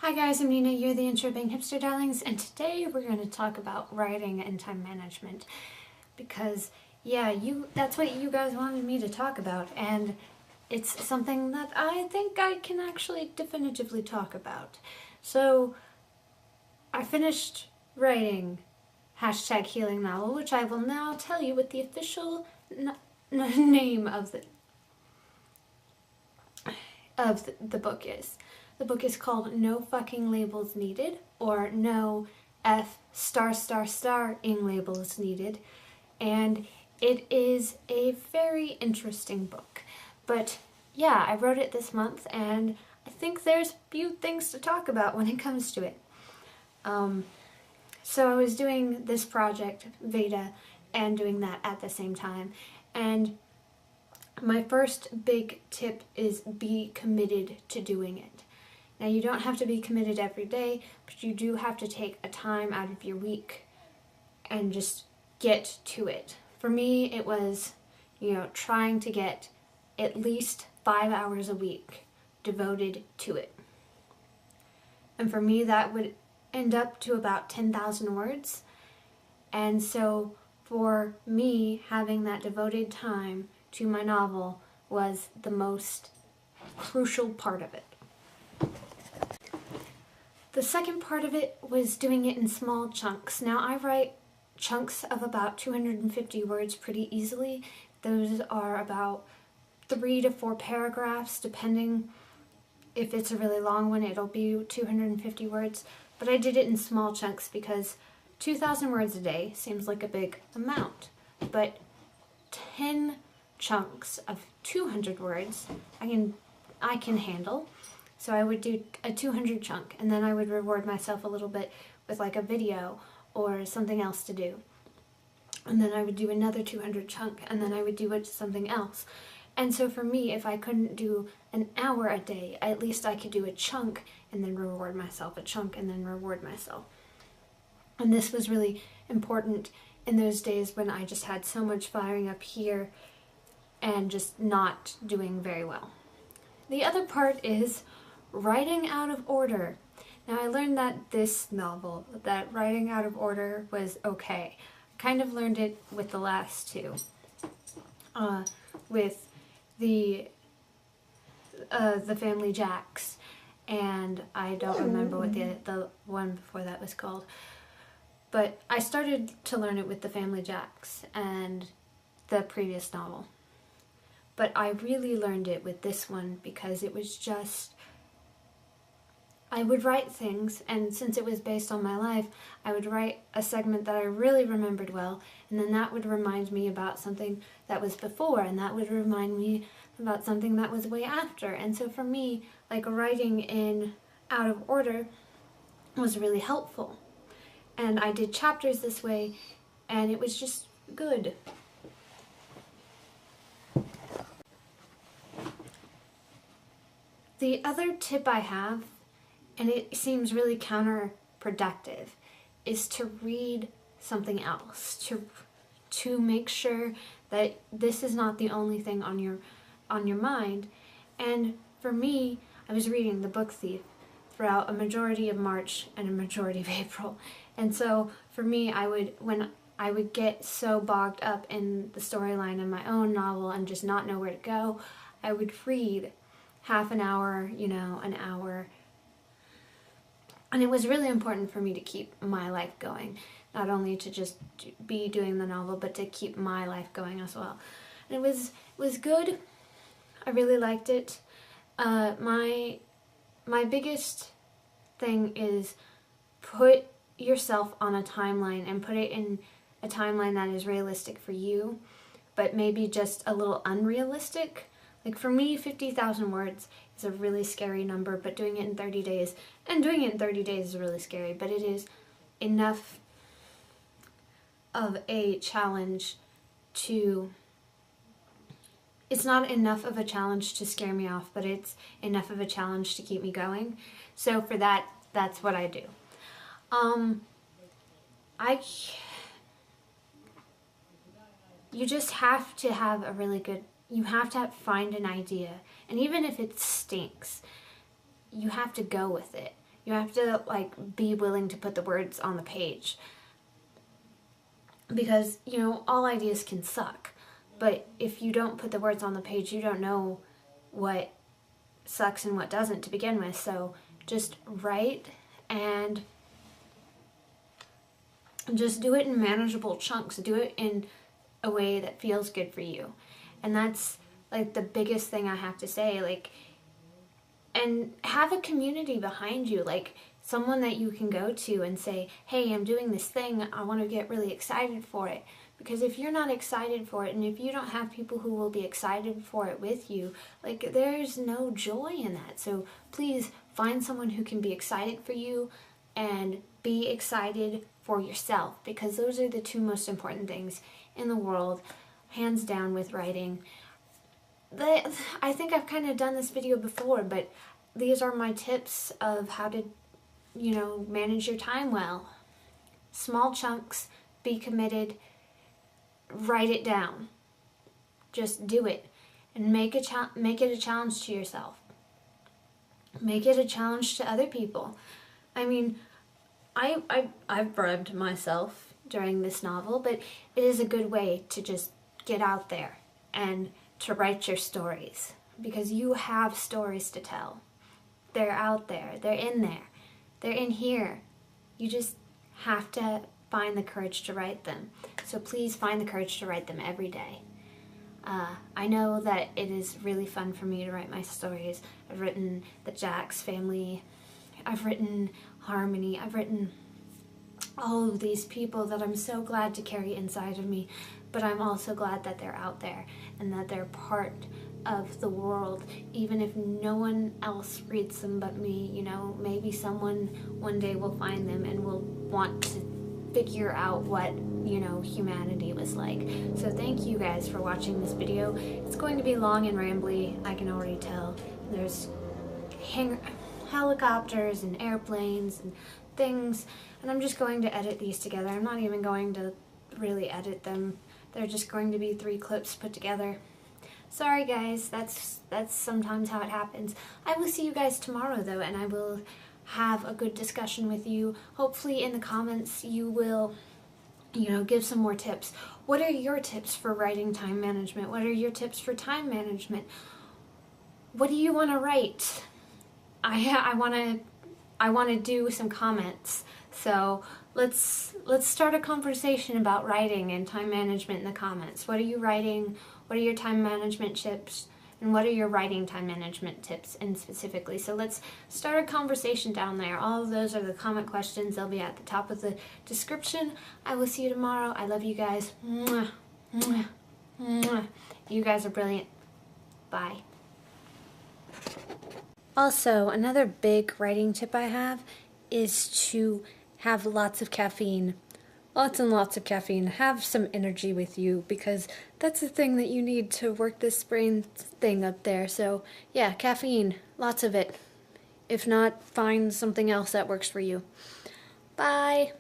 Hi guys, I'm Nina, you're the Intro Being Hipster Darlings, and today we're going to talk about writing and time management. Because, yeah, that's what you guys wanted me to talk about, and it's something that I think I can actually definitively talk about. So, I finished writing #healing novel, which I will now tell you what the official name of the book is. The book is called No Fucking Labels Needed, or No F***ing Labels Needed, and it is a very interesting book. But yeah, I wrote it this month, and I think there's few things to talk about when it comes to it. So I was doing this project, VEDA, and doing that at the same time, and my first big tip is be committed to doing it. Now, you don't have to be committed every day, but you do have to take a time out of your week and just get to it. For me, it was, trying to get at least 5 hours a week devoted to it. And for me, that would end up to about 10,000 words. And so for me, having that devoted time to my novel was the most crucial part of it. The second part of it was doing it in small chunks. Now, I write chunks of about 250 words pretty easily. Those are about 3 to 4 paragraphs, depending. If it's a really long one, it'll be 250 words. But I did it in small chunks because 2,000 words a day seems like a big amount. But 10 chunks of 200 words I can handle. So I would do a 200 chunk, and then I would reward myself a little bit with like a video or something else to do. And then I would do another 200 chunk, and then I would do something else. And so for me, if I couldn't do an hour a day, at least I could do a chunk and then reward myself, a chunk and then reward myself. And this was really important in those days when I just had so much firing up here and just not doing very well. The other part is writing out of order. Now, I learned that writing out of order was okay. I kind of learned it with the last two. With the Family Jacks, and I don't remember what the one before that was called. But I started to learn it with the Family Jacks and the previous novel. But I really learned it with this one because it was just, I would write things, and since it was based on my life, I would write a segment that I really remembered well, and then that would remind me about something that was before, and that would remind me about something that was way after. And so for me, like, writing in out of order was really helpful. And I did chapters this way, and it was just good. The other tip I have, and it seems really counterproductive, is to read something else, to make sure that this is not the only thing on your mind. And for me, I was reading The Book Thief throughout a majority of March and a majority of April. And so for me, when I would get so bogged up in the storyline in my own novel and just not know where to go, I would read half an hour, an hour. And it was really important for me to keep my life going, not only to just be doing the novel, but to keep my life going as well. And it was good. I really liked it. My biggest thing is put yourself on a timeline, and put it in a timeline that is realistic for you, but maybe just a little unrealistic. Like for me, 50,000 words is a really scary number, but doing it in 30 days, and doing it in 30 days is really scary, but it is enough of a challenge it's not enough of a challenge to scare me off, but it's enough of a challenge to keep me going. So for that, that's what I do. You just have to have you have to find an idea, and even if it stinks, you have to go with it. You have to like be willing to put the words on the page. Because, you know, all ideas can suck. But if you don't put the words on the page, you don't know what sucks and what doesn't to begin with. So just write and just do it in manageable chunks. Do it in a way that feels good for you. And that's like the biggest thing I have to say. Like, and have a community behind you, like someone that you can go to and say, hey, I'm doing this thing, I want to get really excited for it. Because if you're not excited for it, and if you don't have people who will be excited for it with you, like, there's no joy in that. So please find someone who can be excited for you and be excited for yourself, because those are the two most important things in the world, hands down, with writing. I think I've kind of done this video before, but these are my tips of how to, you know, manage your time well. Small chunks, be committed, write it down. Just do it, and make it a challenge to yourself. Make it a challenge to other people. I mean, I've bribed myself during this novel, but it is a good way to just get out there and to write your stories, because you have stories to tell. They're out there, they're in there, they're in here. You just have to find the courage to write them. So please find the courage to write them every day. I know that it is really fun for me to write my stories. I've written the Jax family, I've written Harmony, I've written all of these people that I'm so glad to carry inside of me, but I'm also glad that they're out there and that they're part of the world, even if no one else reads them but me. You know, maybe someone one day will find them and will want to figure out what, you know, humanity was like. So thank you guys for watching this video. It's going to be long and rambly, I can already tell. There's helicopters and airplanes and things, and I'm just going to edit these together. I'm not even going to really edit them. They're just going to be 3 clips put together. Sorry guys, that's sometimes how it happens. I will see you guys tomorrow though, and I will have a good discussion with you. Hopefully in the comments you will, you know, give some more tips. What are your tips for writing time management? What are your tips for time management? What do you want to write? I want to do some comments. So let's start a conversation about writing and time management in the comments. What are you writing? What are your time management tips? And what are your writing time management tips and specifically? So let's start a conversation down there. All of those are the comment questions. They'll be at the top of the description. I will see you tomorrow. I love you guys. Mwah, mwah, mwah. You guys are brilliant. Bye. Also, another big writing tip I have is to have lots of caffeine. Lots and lots of caffeine. Have some energy with you, because that's the thing that you need to work this brain thing up there. So yeah, caffeine, lots of it. If not, find something else that works for you. Bye.